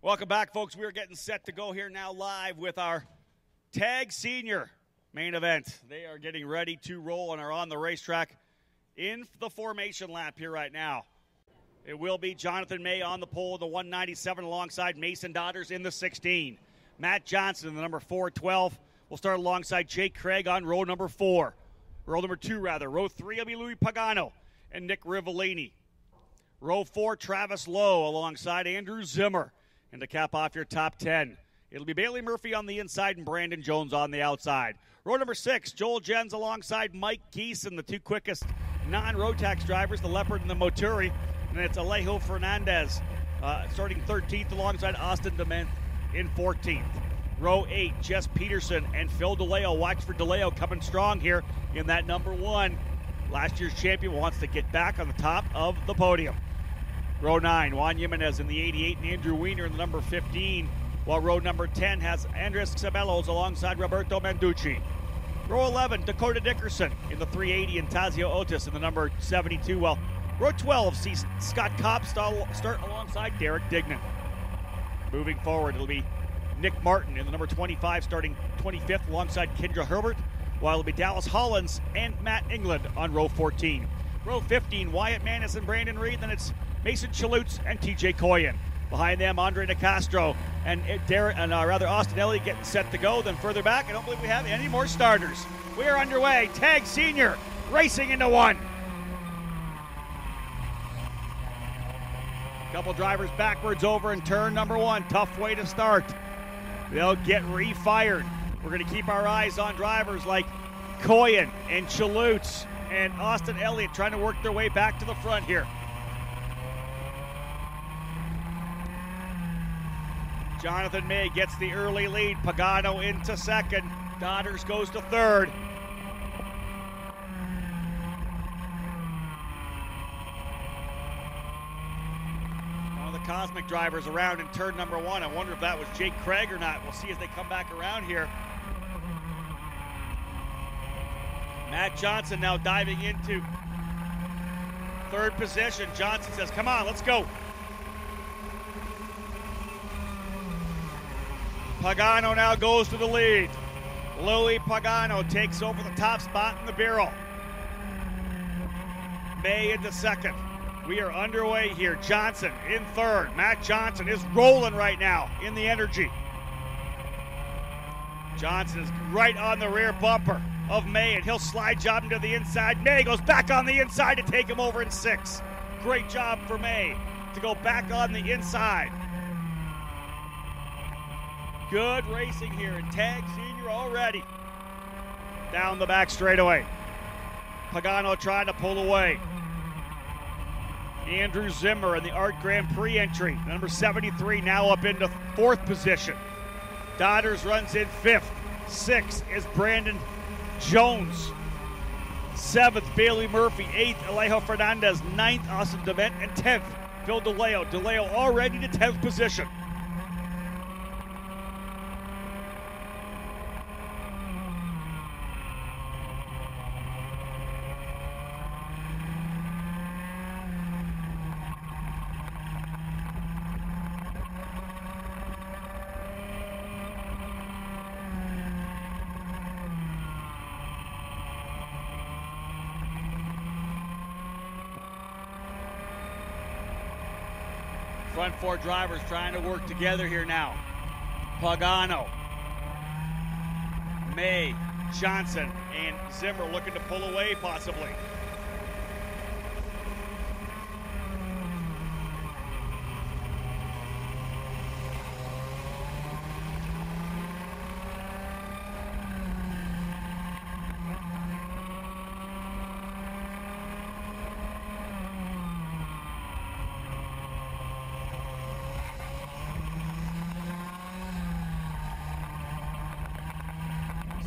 Welcome back, folks. We are getting set to go here now live with our Tag Senior main event. They are getting ready to roll and are on the racetrack in the formation lap here right now. It will be Jonathan May on the pole in the 197 alongside Mason Dodders in the 16. Matt Johnson in the number 412 will start alongside Jake Craig on row number 4. Row number 2, rather. Row 3 will be Louie Pagano and Nick Rivellini. Row 4, Travis Lowe alongside Andrew Zimmer. And to cap off your top 10, it'll be Bailey Murphy on the inside and Brandon Jones on the outside. Row number 6, Joel Jens alongside Mike Geeson, the two quickest non-Rotax drivers, the Leopard and the Moturi. And it's Alejo Fernandez starting 13th alongside Austin Dement in 14th. Row 8, Jess Peterson and Phil DeLeo. Watch for DeLeo coming strong here in that number 1. Last year's champion wants to get back on the top of the podium. Row 9, Juan Jimenez in the 88 and Andrew Weiner in the number 15, while row number 10 has Andres Ceballos alongside Roberto Manducci. Row 11, Dakota Dickerson in the 380 and Tazio Otis in the number 72, while row 12 sees Scott Kopp start alongside Derek Dignan. Moving forward, it'll be Nick Martin in the number 25 starting 25th alongside Kendra Herbert, while it'll be Dallas Hollins and Matt England on row 14. Row 15, Wyatt Manis and Brandon Reed, then it's Mason Chalutz and TJ Coyen. Behind them, Andre DeCastro and Austin Elliott getting set to go. Then further back, I don't believe we have any more starters. We are underway. Tag Senior racing into one. Couple drivers backwards over in turn number 1. Tough way to start. They'll get refired. We're going to keep our eyes on drivers like Coyen and Chalutz and Austin Elliott trying to work their way back to the front here. Jonathan May gets the early lead. Pagano into second. Dodders goes to third. One of the Cosmic drivers around in turn number 1. I wonder if that was Jake Craig or not. We'll see as they come back around here. Matt Johnson now diving into third position. Johnson says, come on, let's go. Pagano now goes to the lead. Louie Pagano takes over the top spot in the barrel. May into second. We are underway here. Johnson in third. Matt Johnson is rolling right now in the energy. Johnson is right on the rear bumper of May, and he'll slide job him to the inside. May goes back on the inside to take him over in 6. Great job for May to go back on the inside. Good racing here in Tag Senior already. Down the back straightaway. Pagano trying to pull away. Andrew Zimmer in the Art Grand Prix entry. Number 73 now up into 4th position. Dodders runs in 5th. 6th is Brandon Jones. 7th, Bailey Murphy. 8th, Alejo Fernandez. 9th, Austin Dement. And 10th, Phil DeLeo. DeLeo already to 10th position. Front 4 drivers trying to work together here now. Pagano, May, Johnson, and Zimmer looking to pull away possibly.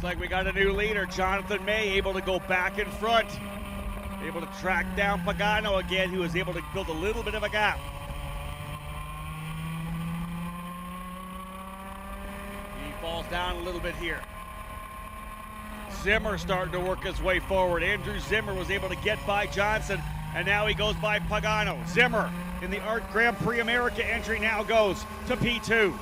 Like we got a new leader, Jonathan May, able to go back in front, able to track down Pagano again, who was able to build a little bit of a gap. He falls down a little bit here. Zimmer starting to work his way forward. Andrew Zimmer was able to get by Johnson, and now he goes by Pagano. Zimmer in the Art Grand Prix America entry now goes to P2.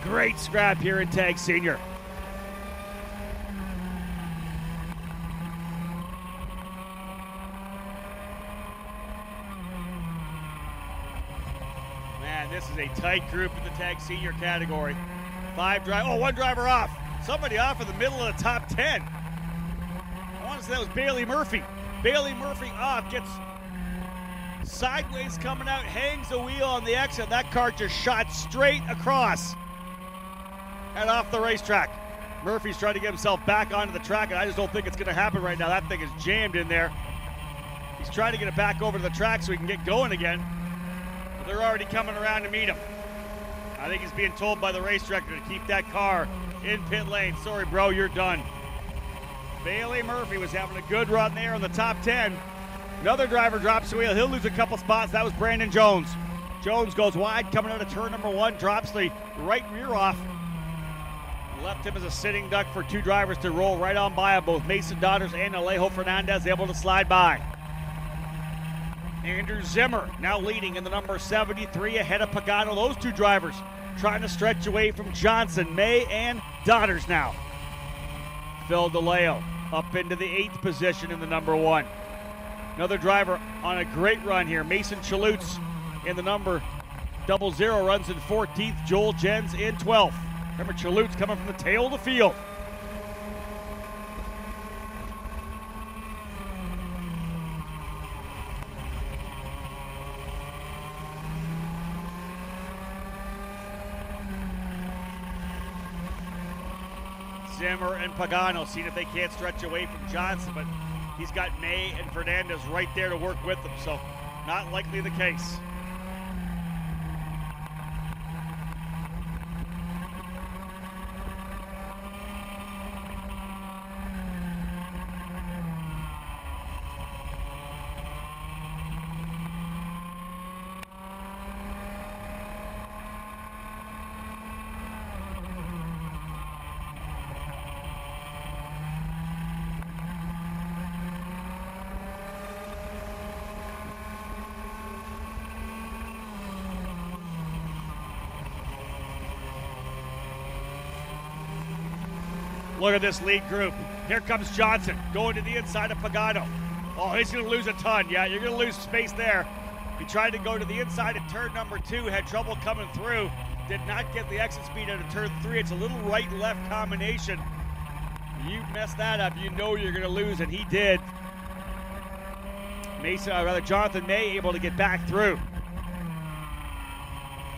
Great scrap here in Tag Senior. Man, this is a tight group in the Tag Senior category. One driver off. Somebody off in the middle of the top 10. I want to say that was Bailey Murphy. Bailey Murphy off, gets sideways coming out, hangs the wheel on the exit. That car just shot straight across and off the racetrack. Murphy's trying to get himself back onto the track, and I just don't think it's going to happen right now. That thing is jammed in there. He's trying to get it back over to the track so he can get going again. But they're already coming around to meet him. I think he's being told by the race director to keep that car in pit lane. Sorry, bro, you're done. Bailey Murphy was having a good run there in the top 10. Another driver drops the wheel. He'll lose a couple spots. That was Brandon Jones. Jones goes wide, coming out of turn number 1, drops the right rear off. Left him as a sitting duck for two drivers to roll right on by him. Both Mason Daughters and Alejo Fernandez able to slide by. Andrew Zimmer now leading in the number 73 ahead of Pagano. Those two drivers trying to stretch away from Johnson, May, and Daughters now. Phil DeLeo up into the 8th position in the number 1. Another driver on a great run here. Mason Chalutz in the number 00 runs in 14th. Joel Jens in 12th. Remember, Chalutz coming from the tail of the field. Zimmer and Pagano seeing if they can't stretch away from Johnson, but he's got May and Fernandez right there to work with them, so not likely the case. Look at this lead group. Here comes Johnson going to the inside of Pagano. Oh, he's going to lose a ton. Yeah, you're going to lose space there. He tried to go to the inside of turn number 2, had trouble coming through. Did not get the exit speed out of turn 3. It's a little right-left combination. You mess that up, you know you're going to lose, and he did. Jonathan May able to get back through.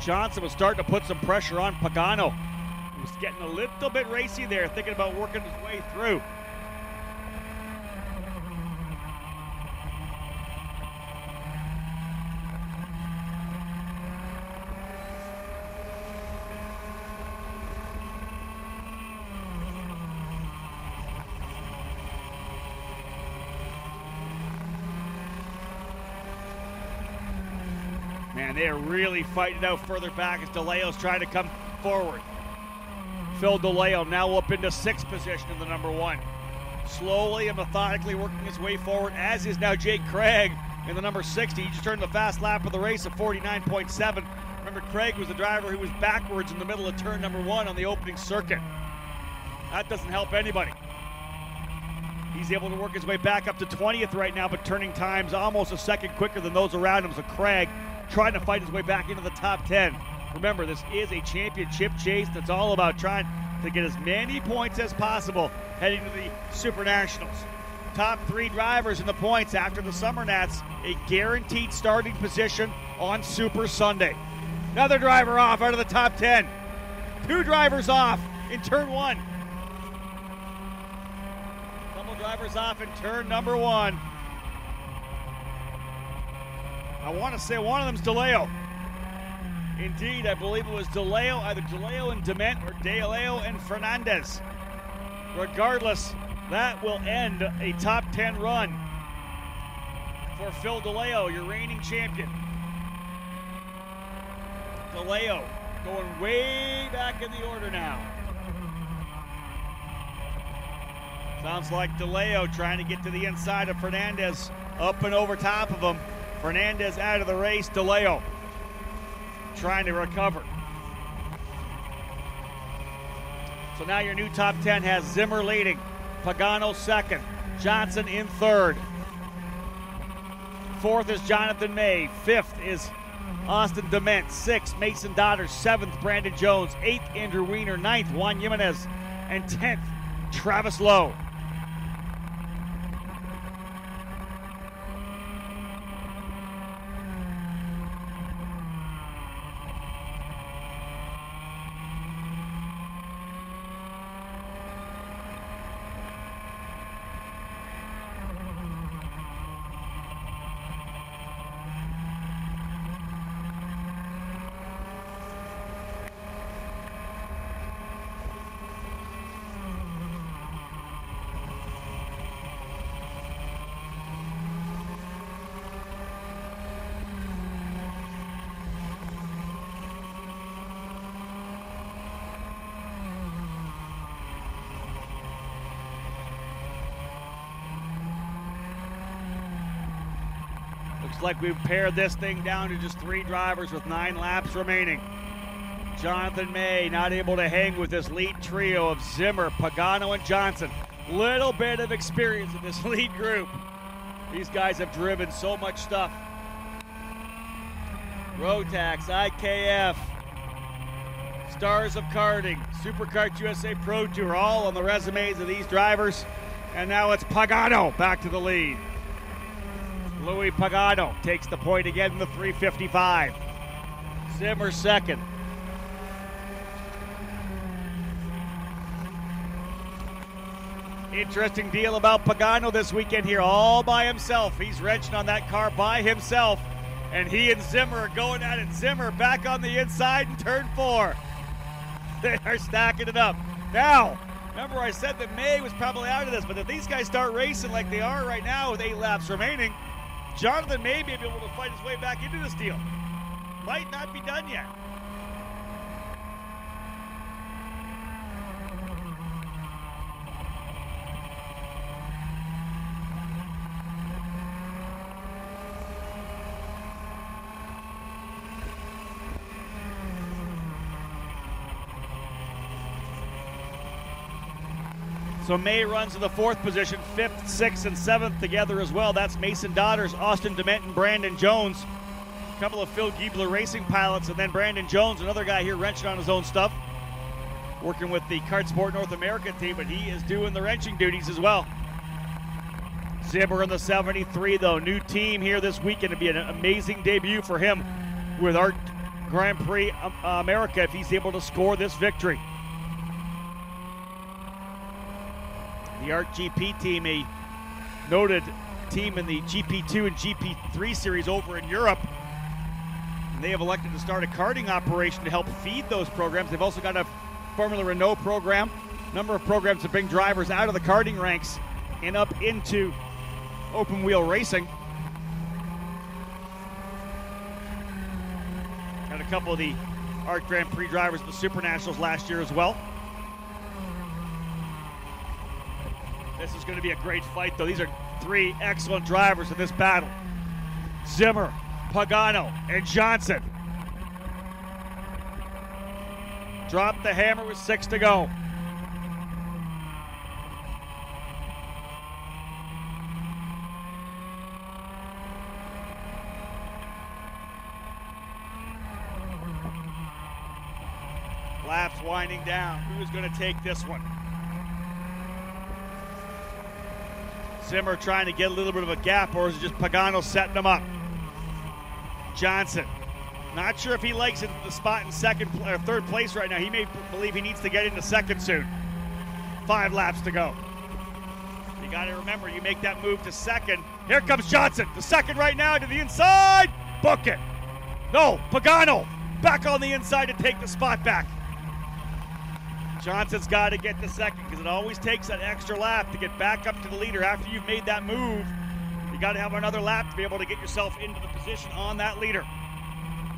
Johnson was starting to put some pressure on Pagano. Was getting a little bit racy there, thinking about working his way through. Man, they are really fighting out further back as DeLeo's trying to come forward. Phil DeLeo now up into 6th position in the number 1. Slowly and methodically working his way forward, as is now Jake Craig in the number 60. He just turned the fast lap of the race of 49.7. Remember, Craig was the driver who was backwards in the middle of turn number 1 on the opening circuit. That doesn't help anybody. He's able to work his way back up to 20th right now, but turning times almost a second quicker than those around him. So Craig trying to fight his way back into the top 10. Remember, this is a championship chase that's all about trying to get as many points as possible heading to the Super Nationals. Top 3 drivers in the points after the Summer Nats, a guaranteed starting position on Super Sunday. Another driver off out of the top 10. 2 drivers off in turn 1. Couple drivers off in turn number 1. I want to say one of them's DeLeo. Indeed, I believe it was DeLeo, either DeLeo and Dement or DeLeo and Fernandez. Regardless, that will end a top 10 run for Phil DeLeo, your reigning champion. DeLeo going way back in the order now. Sounds like DeLeo trying to get to the inside of Fernandez, up and over top of him. Fernandez out of the race, DeLeo trying to recover. So now your new top 10 has Zimmer leading, Pagano second, Johnson in third. Fourth is Jonathan May, fifth is Austin Dement, sixth Mason Dodders, seventh Brandon Jones, eighth Andrew Weiner, ninth Juan Jimenez, and 10th Travis Lowe. Looks like we've pared this thing down to just 3 drivers with 9 laps remaining. Jonathan May not able to hang with this lead trio of Zimmer, Pagano, and Johnson. Little bit of experience in this lead group. These guys have driven so much stuff. Rotax, IKF, Stars of Karting, Superkarts USA Pro Tour, all on the resumes of these drivers. And now it's Pagano back to the lead. Louie Pagano takes the point again in the 355. Zimmer second. Interesting deal about Pagano this weekend here, all by himself. He's wrenching on that car by himself, and he and Zimmer are going at it. Zimmer back on the inside in turn 4. They are stacking it up. Now, remember I said that May was probably out of this, but if these guys start racing like they are right now with 8 laps remaining, Jonathan may be able to fight his way back into this deal. Might not be done yet. So May runs in the 4th position, 5th, 6th, and 7th together as well. That's Mason Dodders, Austin Dement, and Brandon Jones. A couple of Phil Giebler racing pilots, and then Brandon Jones, another guy here wrenching on his own stuff. Working with the Kart Sport North America team, but he is doing the wrenching duties as well. Zimmer in the 73, though. New team here this weekend. It'll be an amazing debut for him with Art Grand Prix America if he's able to score this victory. The ART GP team, a noted team in the GP2 and GP3 series over in Europe. And they have elected to start a karting operation to help feed those programs. They've also got a Formula Renault program, number of programs to bring drivers out of the karting ranks and up into open wheel racing. Had a couple of the ART Grand Prix drivers at the SuperNationals last year as well. This is going to be a great fight, though. These are 3 excellent drivers in this battle. Zimmer, Pagano, and Johnson. Drop the hammer with 6 to go. Laps winding down. Who is going to take this one? Zimmer trying to get a little bit of a gap, or is it just Pagano setting him up? Johnson, not sure if he likes it, the spot in 2nd or 3rd place right now. He may believe he needs to get into 2nd soon. 5 laps to go. You got to remember, you make that move to 2nd. Here comes Johnson, the 2nd right now to the inside. Book it. No, Pagano back on the inside to take the spot back. Johnson's got to get to 2nd because it always takes an extra lap to get back up to the leader after you've made that move. You got to have another lap to be able to get yourself into the position on that leader.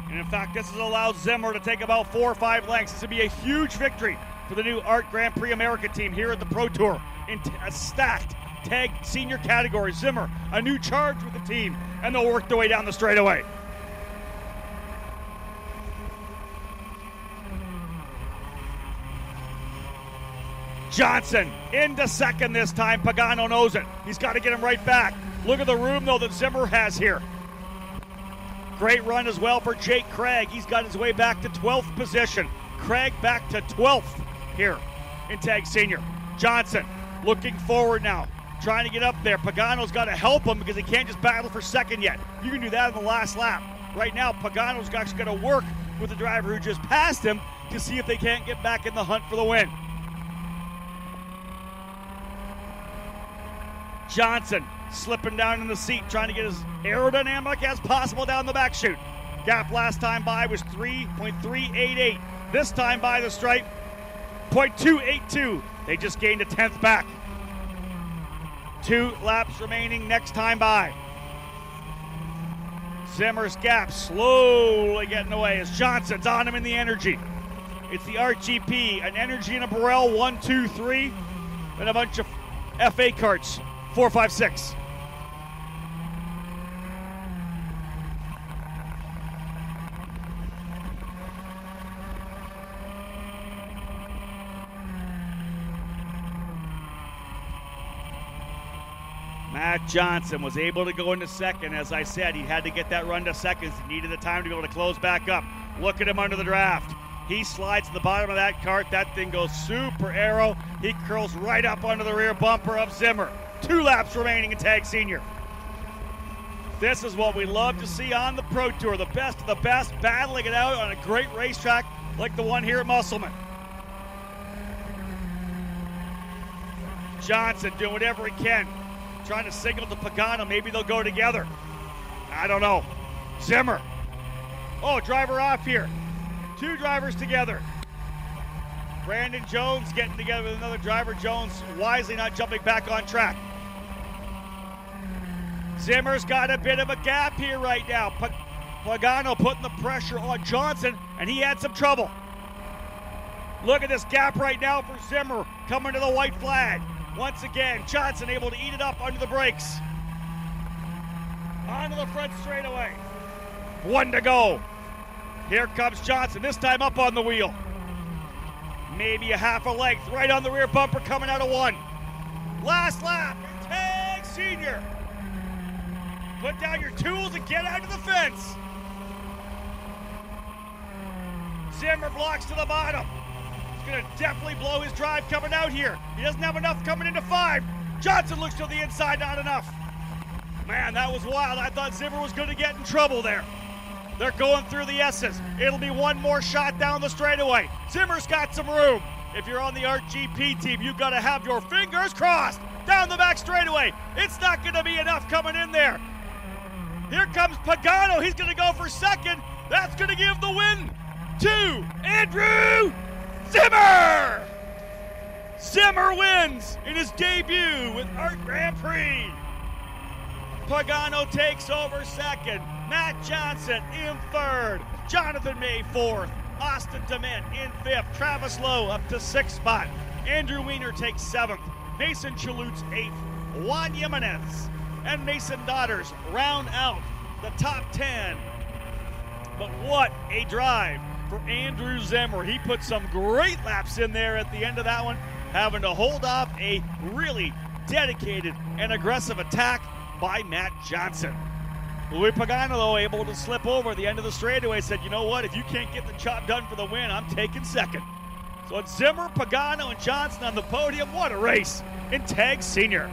And in fact, this has allowed Zimmer to take about 4 or 5 lengths. This would be a huge victory for the new ART Grand Prix America team here at the Pro Tour in a stacked tag senior category. Zimmer, a new charge with the team, and they'll work their way down the straightaway. Johnson into second this time. Pagano knows it. He's got to get him right back. Look at the room, though, that Zimmer has here. Great run as well for Jake Craig. He's got his way back to 12th position. Craig back to 12th here in Tag Senior. Johnson looking forward now, trying to get up there. Pagano's got to help him because he can't just battle for second yet. You can do that in the last lap. Right now, Pagano's actually going to work with the driver who just passed him to see if they can't get back in the hunt for the win. Johnson slipping down in the seat, trying to get as aerodynamic as possible down the back chute. Gap last time by was 3.388. This time by the stripe, 0.282. They just gained a 10th back. 2 laps remaining next time by. Zimmer's gap slowly getting away as Johnson's on him in the energy. It's the RGP, an energy and a Burrell, 1, 2, 3, and a bunch of FA carts, 4, 5, 6. Matt Johnson was able to go into second. As I said, he had to get that run to seconds. He needed the time to be able to close back up. Look at him under the draft. He slides to the bottom of that cart. That thing goes super aero. He curls right up under the rear bumper of Zimmer. 2 laps remaining in Tag Senior. This is what we love to see on the Pro Tour. The best of the best battling it out on a great racetrack like the one here at Musselman. Johnson doing whatever he can, trying to signal to Pagano. Maybe they'll go together. I don't know. Zimmer. Oh, driver off here. 2 drivers together. Brandon Jones getting together with another driver. Jones wisely not jumping back on track. Zimmer's got a bit of a gap here right now. Pagano putting the pressure on Johnson, and he had some trouble. Look at this gap right now for Zimmer coming to the white flag. Once again, Johnson able to eat it up under the brakes. Onto the front straightaway. 1 to go. Here comes Johnson, this time up on the wheel. Maybe a half a length, right on the rear bumper coming out of 1. Last lap, Tag Senior. Put down your tools and get out of the fence. Zimmer blocks to the bottom. He's going to definitely blow his drive coming out here. He doesn't have enough coming into 5. Johnson looks to the inside, not enough. Man, that was wild. I thought Zimmer was going to get in trouble there. They're going through the S's. It'll be one more shot down the straightaway. Zimmer's got some room. If you're on the RGP team, you've got to have your fingers crossed. Down the back straightaway. It's not going to be enough coming in there. Here comes Pagano. He's going to go for second. That's going to give the win to Andrew Zimmer. Zimmer wins in his debut with Art Grand Prix. Pagano takes over second. Matt Johnson in third. Jonathan May fourth. Austin DeMint in fifth. Travis Lowe up to 6th spot. Andrew Weiner takes 7th. Mason Chalutz 8th. Juan Jimenez and Mason Daughters round out the top 10. But what a drive for Andrew Zimmer. He put some great laps in there at the end of that one, having to hold off a really dedicated and aggressive attack by Matt Johnson. Louie Pagano, though, able to slip over at the end of the straightaway, said, you know what, if you can't get the job done for the win, I'm taking second. So it's Zimmer, Pagano, and Johnson on the podium. What a race in Tag Senior.